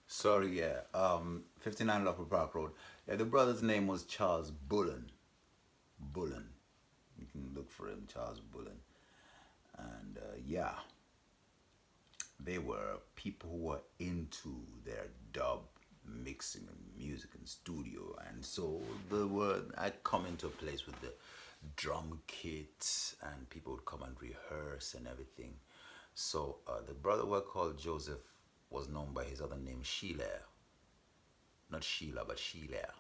Sorry, yeah. 59 Loughborough Park Road. Yeah, the brother's name was Charles Bullen. Bullen. You can look for him, Charles Bullen. And yeah, they were people who were into their dub mixing and music and studio. And so I come into a place with the drum kits and people would come and rehearse and everything. So the brother were called Joseph was known by his other name, Sheila. Not Sheila, but Sheila.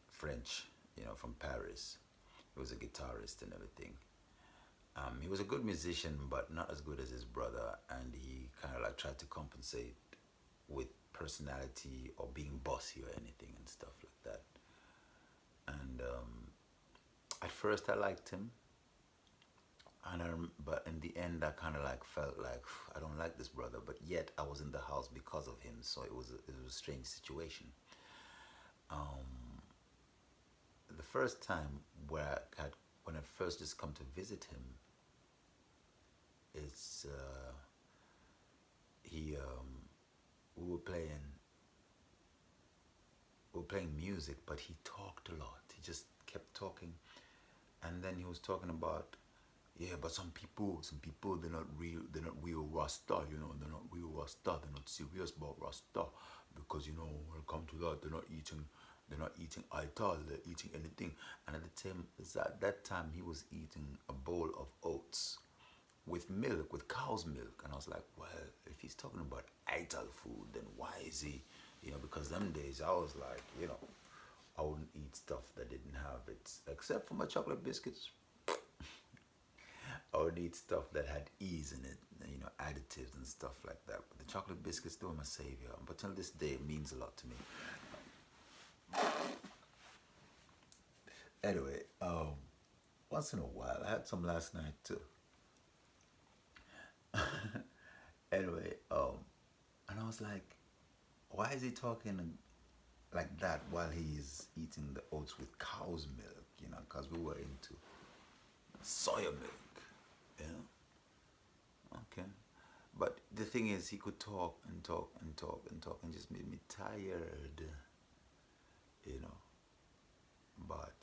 French, from Paris. He was a guitarist and everything. He was a good musician, but not as good as his brother, and he kind of like tried to compensate with personality or being bossy or anything and stuff like that. And at first, I liked him, but in the end, I kind of like felt like I don't like this brother, but yet I was in the house because of him, so it was a strange situation. Um, the first time when I first just come to visit him, it's he we were playing music, but he talked a lot. He just kept talking, and then he was talking about, yeah, but some people they're not real Rasta, they're not real Rasta, they're not serious about Rasta, because when it comes to that, they're not eating ital, they're eating anything. And at the time, at that time, he was eating a bowl of oats with milk, with cow's milk. And I was like, well, if he's talking about ital food, then why is he, because them days I was like, I wouldn't eat stuff that didn't have it, except for my chocolate biscuits. I would eat stuff that had ease in it, additives and stuff like that. But the chocolate biscuits, they were my savior. But till this day, it means a lot to me. Anyway, once in a while, I had some last night too. Anyway, and I was like, why is he talking like that while he's eating the oats with cow's milk? Because we were into soya milk, you know. Okay, but the thing is, he could talk and talk and talk and talk and just made me tired, you know. But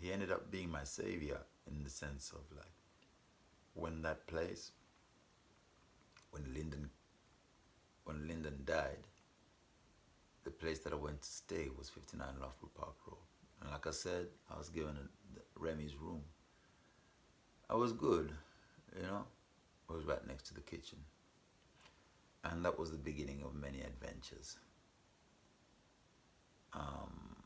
he ended up being my savior in the sense of like when that place, when Lyndon, died, the place that I went to stay was 59 Loughborough Park Road. And like I said, I was given Remy's room. I was good, you know. I was right next to the kitchen. And that was the beginning of many adventures. Um,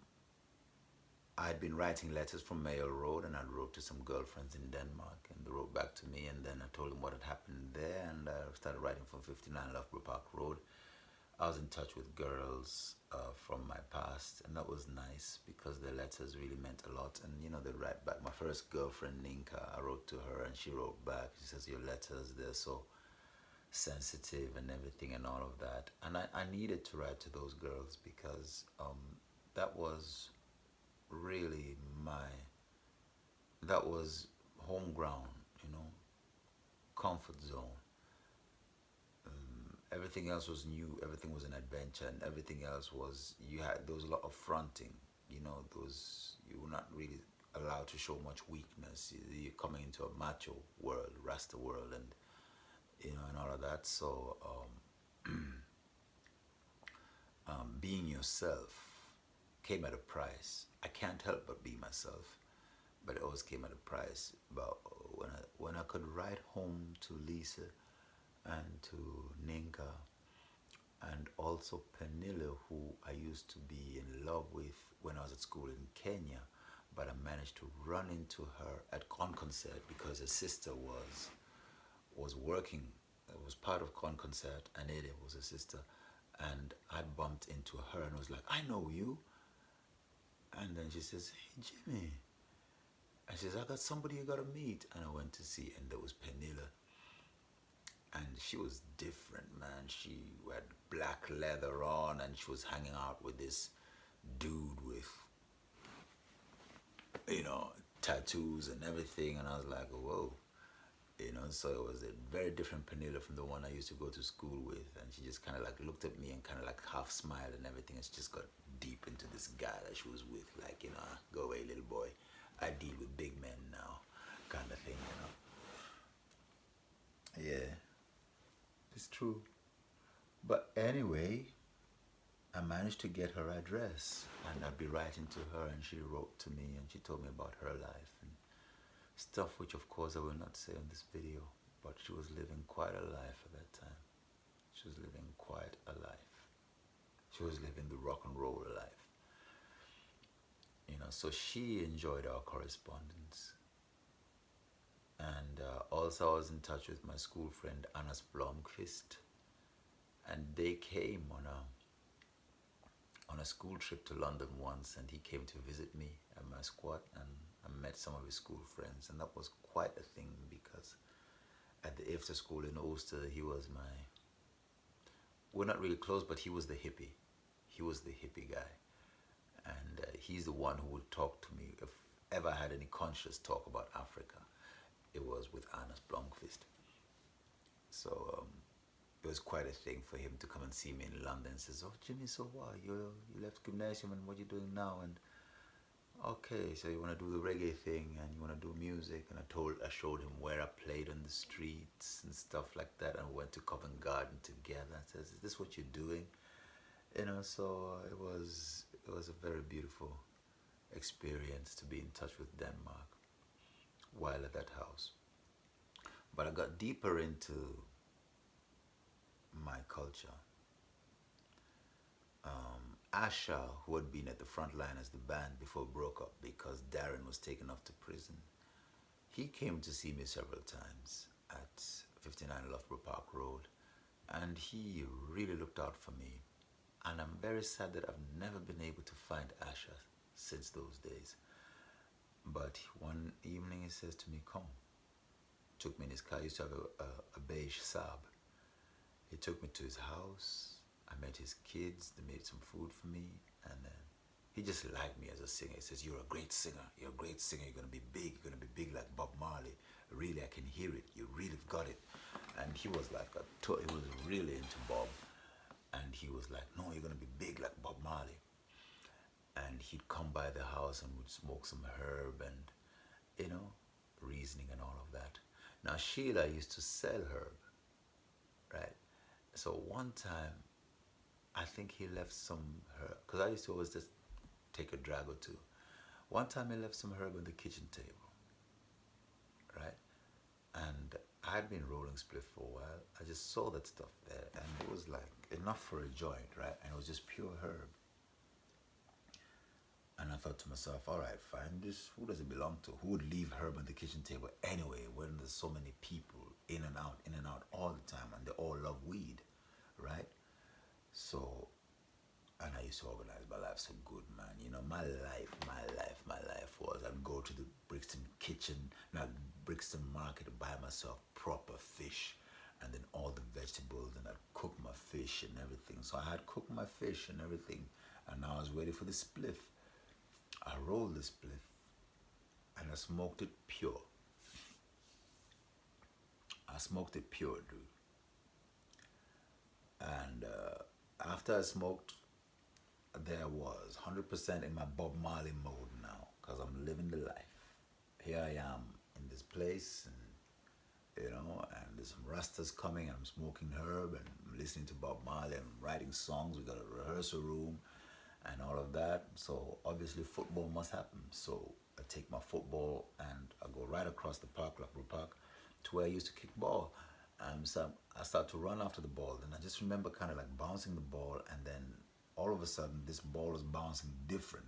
I had been writing letters from Mayo Road, and I wrote to some girlfriends in Denmark, and they wrote back to me, and then I told them what had happened there, and I started writing from 59 Loughborough Park Road. I was in touch with girls from my past, and that was nice because their letters really meant a lot. And they'd write back. My first girlfriend, Ninka, I wrote to her, and she wrote back. She says, "Your letters, they're so sensitive and everything, and all of that." And I needed to write to those girls because that was really that was home ground, comfort zone. Everything else was new, everything was an adventure, and everything else was, there was a lot of fronting. Those you were not really allowed to show much weakness. You're coming into a macho world, rasta world, and all of that. So being yourself came at a price. I can't help but be myself, but it always came at a price. But when I could write home to Lisa and to Ninka and also Penilla, who I used to be in love with when I was at school in Kenya, but I managed to run into her at Con Concert because her sister was working. It was part of Con Concert, and Ada was her sister, and I bumped into her and was like, "I know you," and then she says, "Hey Jimmy," and she says, "I got somebody you gotta meet," and I went to see, and there was Penilla, and she was different, man. She had black leather on, and she was hanging out with this dude with, you know, tattoos and everything, and I was like, whoa. So it was a very different Pernilla from the one I used to go to school with, and she just kind of like looked at me and kind of like half smiled and everything, and she just got deep into this guy that she was with, like, go away, little boy, I deal with big men now, kind of thing. Yeah, it's true. But anyway, I managed to get her address, and I'd be writing to her, and she wrote to me, and she told me about her life and stuff, which of course I will not say on this video, but she was living quite a life at that time. She was living quite a life. She was living the rock and roll life. So she enjoyed our correspondence. And also I was in touch with my school friend Annas Blomqvist, and they came on a school trip to London once, and he came to visit me at my squat, and I met some of his school friends, and that was quite a thing because at the after school in Ulster, he was we're not really close, but he was the hippie. He was the hippie guy, and he's the one who would talk to me if ever I had any conscious talk about Africa. It was with Annas Blomqvist. So it was quite a thing for him to come and see me in London and says, "Oh, Jimmy, so what? You left gymnasium, and what are you doing now?" And okay, so you want to do the reggae thing and you want to do music, and I showed him where I played on the streets and stuff like that, and we went to Covent Garden together. I says, "Is this what you're doing?" So it was a very beautiful experience to be in touch with Denmark while at that house. But I got deeper into my culture. Asha, who had been at the front line as the band before it broke up because Darren was taken off to prison, he came to see me several times at 59 Loughborough Park Road, and he really looked out for me. And I'm very sad that I've never been able to find Asha since those days. But one evening he says to me, "Come." Took me in his car. He used to have a beige Saab. He took me to his house. I met his kids. They made some food for me, and then he just liked me as a singer. He says, "You're a great singer. You're a great singer. You're gonna be big. You're gonna be big like Bob Marley. Really, I can hear it. You really got it." And he was like he was really into Bob, and he was like, "No, you're gonna be big like Bob Marley." And he'd come by the house and would smoke some herb and reasoning and all of that. Now Sheila used to sell herb, right? So one time, I think he left some herb, because I used to always just take a drag or two. One time he left some herb on the kitchen table, right? And I had been rolling spliff for a while. I just saw that stuff there, and it was like enough for a joint, right? And it was just pure herb. And I thought to myself, all right, fine, who does it belong to? Who would leave herb on the kitchen table anyway when there's so many people in and out all the time, and they all love weed, right? So, and I used to organize my life so good, man. My life was I'd go to the Brixton kitchen, not Brixton market, to buy myself proper fish, and then all the vegetables, and I'd cook my fish and everything. So I had cooked my fish and everything, and now I was ready for the spliff. I rolled the spliff, and I smoked it pure. I smoked it pure, dude. And after I smoked, there I was 100% in my Bob Marley mode now, because I'm living the life. Here I am in this place, and and there's some rastas coming, and I'm smoking herb, and I'm listening to Bob Marley, and I'm writing songs. We got a rehearsal room and all of that. So obviously football must happen. So I take my football and I go right across the park, Loughborough Park, to where I used to kick ball. So I start to run after the ball, and I just remember kind of like bouncing the ball, and then all of a sudden this ball is bouncing different.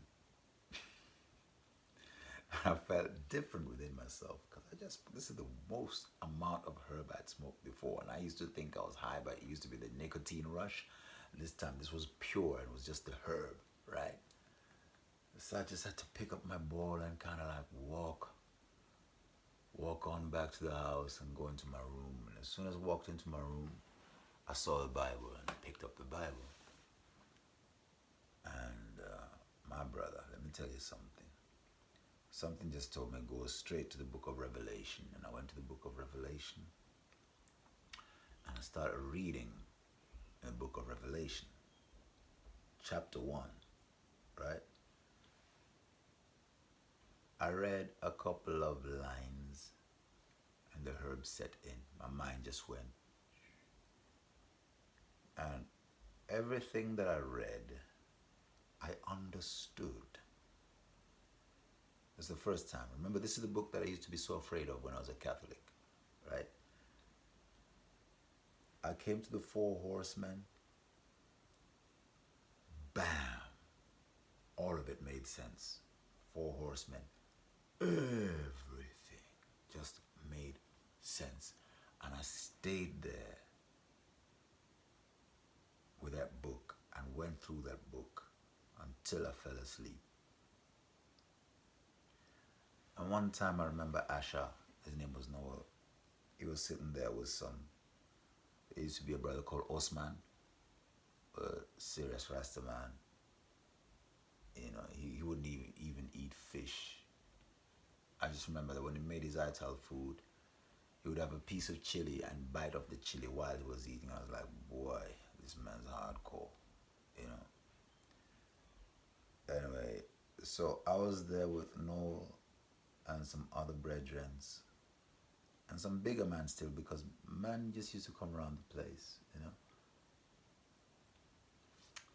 I felt different within myself, because this is the most amount of herb I'd smoked before, and I used to think I was high, but it used to be the nicotine rush. And this time this was pure, and it was just the herb, right? So I just had to pick up my ball and kind of like walk on back to the house and go into my room. And as soon as I walked into my room, I saw the Bible, and I picked up the Bible. And my brother, let me tell you something. something just told me go straight to the book of Revelation. And I went to the book of Revelation and I started reading the book of Revelation, chapter 1, right? I read a couple of lines and the herb set in. My mind just went. And everything that I read, I understood. It's the first time. Remember, this is the book that I used to be so afraid of when I was a Catholic, right? I came to the four horsemen. Bam! All of it made sense. Four horsemen. Everything just made sense. And I stayed there with that book and went through that book until I fell asleep. And one time I remember Asher, his name was Noel, he was sitting there with there used to be a brother called Osman, a serious Rasta man. You know, he wouldn't even eat fish. I just remember that when he made his ital food, he would have a piece of chili and bite off the chili while he was eating. I was like, boy, this man's hardcore, you know. Anyway, so I was there with Noel and some other brethren and some bigger man still, because man just used to come around the place, you know.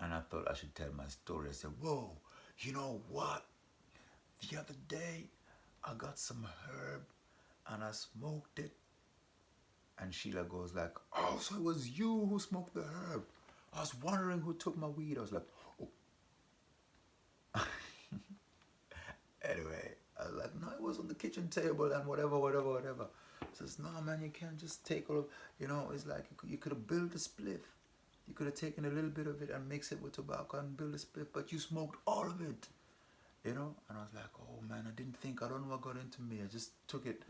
And I thought I should tell my story. I said, whoa, you know what? The other day I got some herb and I smoked it. And Sheila goes like, oh, so it was you who smoked the herb. I was wondering who took my weed. I was like, oh. Anyway, I was like, no, it was on the kitchen table and whatever. Says, no, man, you can't just take all of, you know, it's like you could have built a spliff. You could have taken a little bit of it and mixed it with tobacco and built a spliff, but you smoked all of it, you know? And I was like, oh, man, I didn't think, I don't know what got into me. I just took it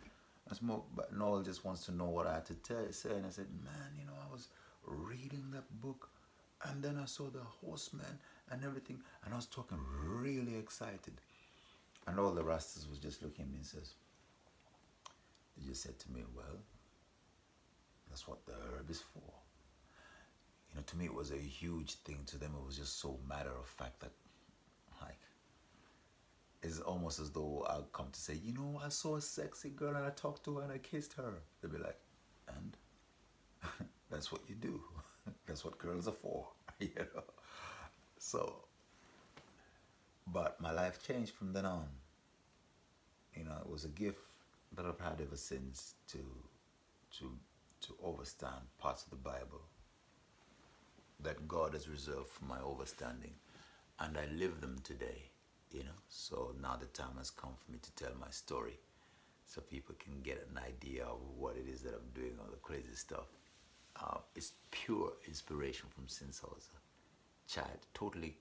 and smoked, but Noel just wants to know what I had to say. And I said, man, you know, I was reading that book and then I saw the horseman and everything, and I was talking really excited. And all the Rastas was just looking at me and says, they just said to me, well, that's what the herb is for. You know, to me it was a huge thing. To them it was just so matter of fact that, like, it's almost as though I'll come to say, you know, I saw a sexy girl and I talked to her and I kissed her. They'll be like, and? That's what you do. That's what girls are for, you know. So, but my life changed from then on. You know, it was a gift that I've had ever since to overstand parts of the Bible that God has reserved for my overstanding, and I live them today, you know. So now the time has come for me to tell my story so people can get an idea of what it is that I'm doing, all the crazy stuff. It's pure inspiration from since I was a child. Totally,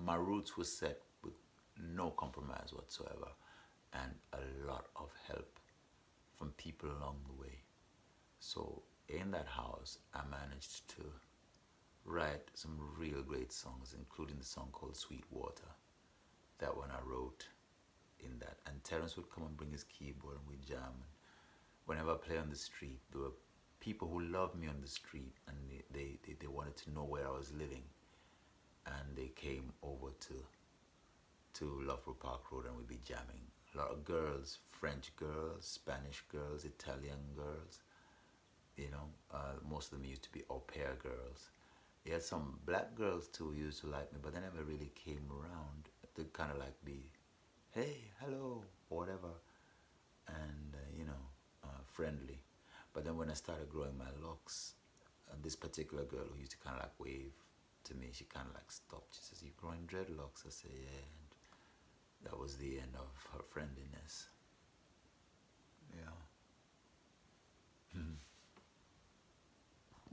my roots were set with no compromise whatsoever, and a lot of help from people along the way. So in that house, I managed to write some real great songs, including the song called Sweet Water. That one I wrote in that. And Terence would come and bring his keyboard and we'd jam. And whenever I play on the street, there were people who loved me on the street and they wanted to know where I was living. And they came over to Loughborough Park Road and we'd be jamming. A lot of girls, French girls, Spanish girls, Italian girls, you know, most of them used to be au pair girls. He had some black girls too who used to like me, but they never really came around. They'd kind of like be, hey, hello, or whatever, and, you know, friendly. But then when I started growing my locks, this particular girl who used to kind of like wave to me, she kind of like stopped. She says, you growing dreadlocks? I say, yeah. And that was the end of her friendliness.